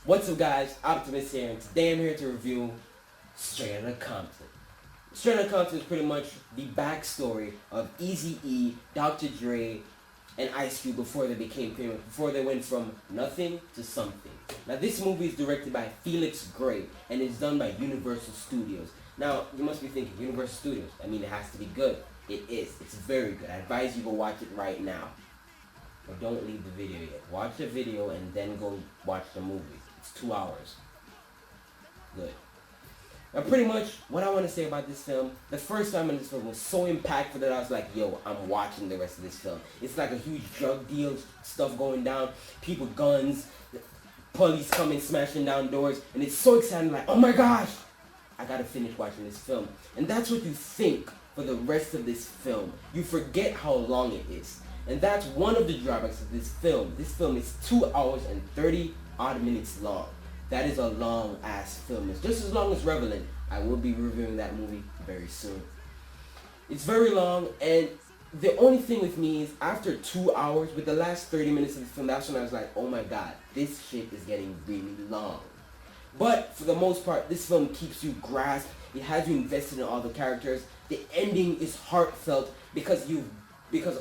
What's up guys, Optimus here, and today I'm here to review Straight Outta Compton. Straight Outta Compton is pretty much the backstory of Eazy-E, Dr. Dre, and Ice Cube before they became famous, before they went from nothing to something. Now this movie is directed by Felix Gray, and it's done by Universal Studios. Now, you must be thinking, Universal Studios, I mean it has to be good. It is, it's very good. I advise you go watch it right now. But don't leave the video yet. Watch the video and then go watch the movie. It's 2 hours. Good. Now pretty much what I want to say about this film, the first time in this film was so impactful that I was like, yo, I'm watching the rest of this film. It's like a huge drug deal, stuff going down, people with guns, police coming smashing down doors, and it's so exciting, like, oh my gosh, I gotta finish watching this film. And that's what you think for the rest of this film. You forget how long it is. And that's one of the drawbacks of this film. This film is 2 hours and 30 odd minutes long. That is a long ass film. It's just as long as Revenant. I will be reviewing that movie very soon. It's very long, and the only thing with me is after 2 hours, with the last 30 minutes of the film, that's when I was like, oh my god, this shit is getting really long. But for the most part, this film keeps you grasped. It has you invested in all the characters. The ending is heartfelt because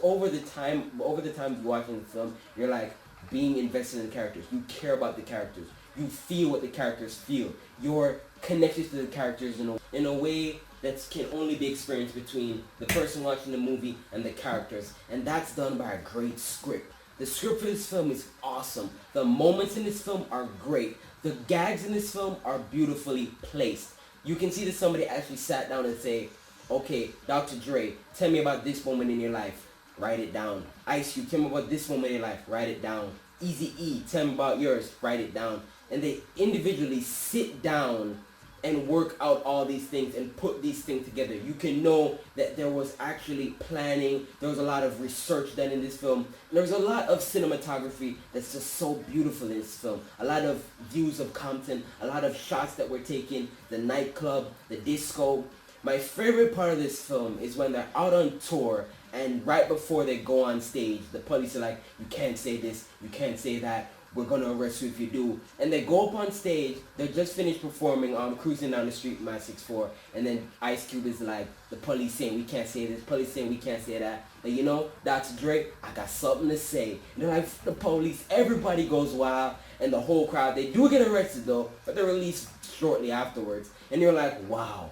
over the time you're watching the film, you're like being invested in the characters. You care about the characters. You feel what the characters feel. You're connected to the characters in a way that can only be experienced between the person watching the movie and the characters. And that's done by a great script. The script for this film is awesome. The moments in this film are great. The gags in this film are beautifully placed. You can see that somebody actually sat down and say, okay, Dr. Dre, tell me about this moment in your life. Write it down. Ice Cube, tell me about this moment in your life. Write it down. Eazy-E, tell me about yours. Write it down. And they individually sit down and work out all these things and put these things together. You can know that there was actually planning. There was a lot of research done in this film. There's a lot of cinematography that's just so beautiful in this film. A lot of views of Compton. A lot of shots that were taken. The nightclub, the disco. My favorite part of this film is when they're out on tour and right before they go on stage, the police are like, you can't say this, you can't say that, we're gonna arrest you if you do. And they go up on stage, they're just finished performing Cruising Down the Street, My 6'4", and then Ice Cube is like, the police saying we can't say this, police saying we can't say that. But you know, Dr. Dre, I got something to say. And they're like, the police, everybody goes wild, and the whole crowd, they do get arrested though, but they're released shortly afterwards. And you're like, wow,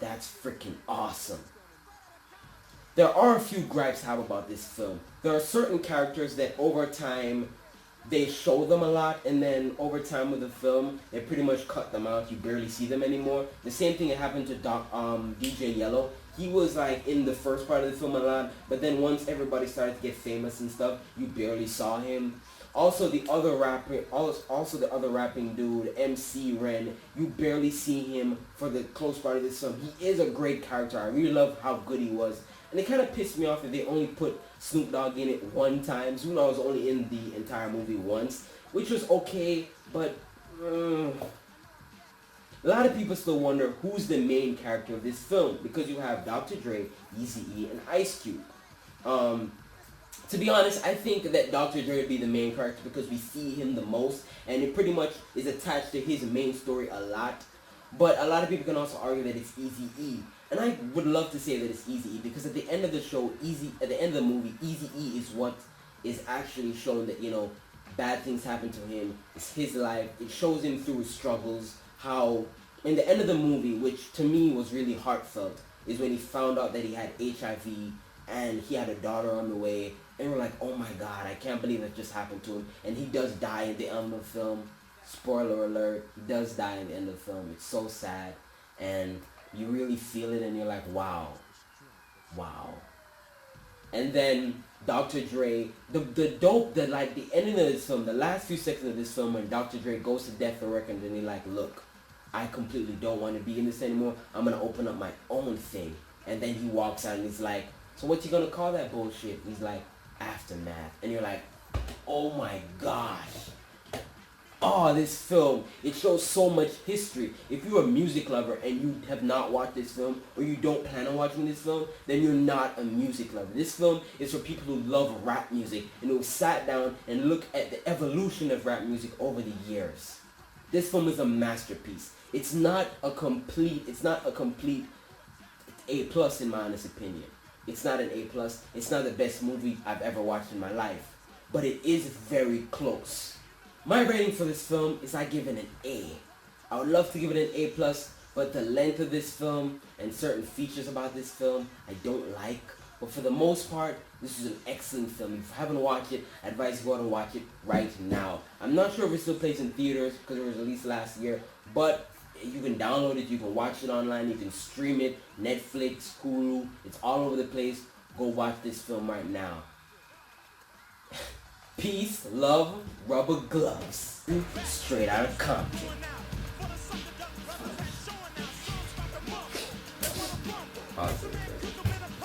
that's freaking awesome. There are a few gripes I have about this film. There are certain characters that over time, they show them a lot, and then over time with the film, they pretty much cut them out. You barely see them anymore. The same thing that happened to DJ Yellow. He was like in the first part of the film a lot, but then once everybody started to get famous and stuff, you barely saw him. Also the other rapping dude, MC Ren, you barely see him for the close part of this film. He is a great character. I really love how good he was. And it kind of pissed me off that they only put Snoop Dogg in it one time. Snoop Dogg was only in the entire movie once, which was okay, but a lot of people still wonder who's the main character of this film, because you have Dr. Dre, Eazy-E, and Ice Cube. To be honest, I think that Dr. Dre would be the main character because we see him the most, and it pretty much is attached to his main story a lot. But a lot of people can also argue that it's Eazy-E. And I would love to say that it's Eazy-E because at the end of the show, at the end of the movie, Eazy-E is what is actually shown that, you know, bad things happen to him. It's his life. It shows him through his struggles. How, in the end of the movie, which to me was really heartfelt, is when he found out that he had HIV and he had a daughter on the way. And we're like, oh my god, I can't believe that just happened to him. And he does die at the end of the film. Spoiler alert, he does die at the end of the film. It's so sad. And you really feel it and you're like, wow. Wow. And then Dr. Dre, like the ending of this film, the last few seconds of this film when Dr. Dre goes to Death Row Records and he's like, look, I completely don't want to be in this anymore. I'm going to open up my own thing. And then he walks out and he's like, so what you going to call that bullshit? He's like, Aftermath. And you're like, oh my gosh. Oh, this film, it shows so much history. If you're a music lover and you have not watched this film, or you don't plan on watching this film, then you're not a music lover. This film is for people who love rap music and who sat down and look at the evolution of rap music over the years. This film is a masterpiece. It's not a complete A plus in my honest opinion. It's not an A plus. It's not the best movie I've ever watched in my life, but it is very close. My rating for this film is I give it an A. I would love to give it an A plus, but the length of this film and certain features about this film I don't like. But for the most part, this is an excellent film. If you haven't watched it, I advise you go out and watch it right now. I'm not sure if it still plays in theaters because it was released last year, but you can download it, you can watch it online, you can stream it, Netflix, Hulu, it's all over the place. Go watch this film right now. Peace, love, rubber gloves. Straight out of Compton. Awesome.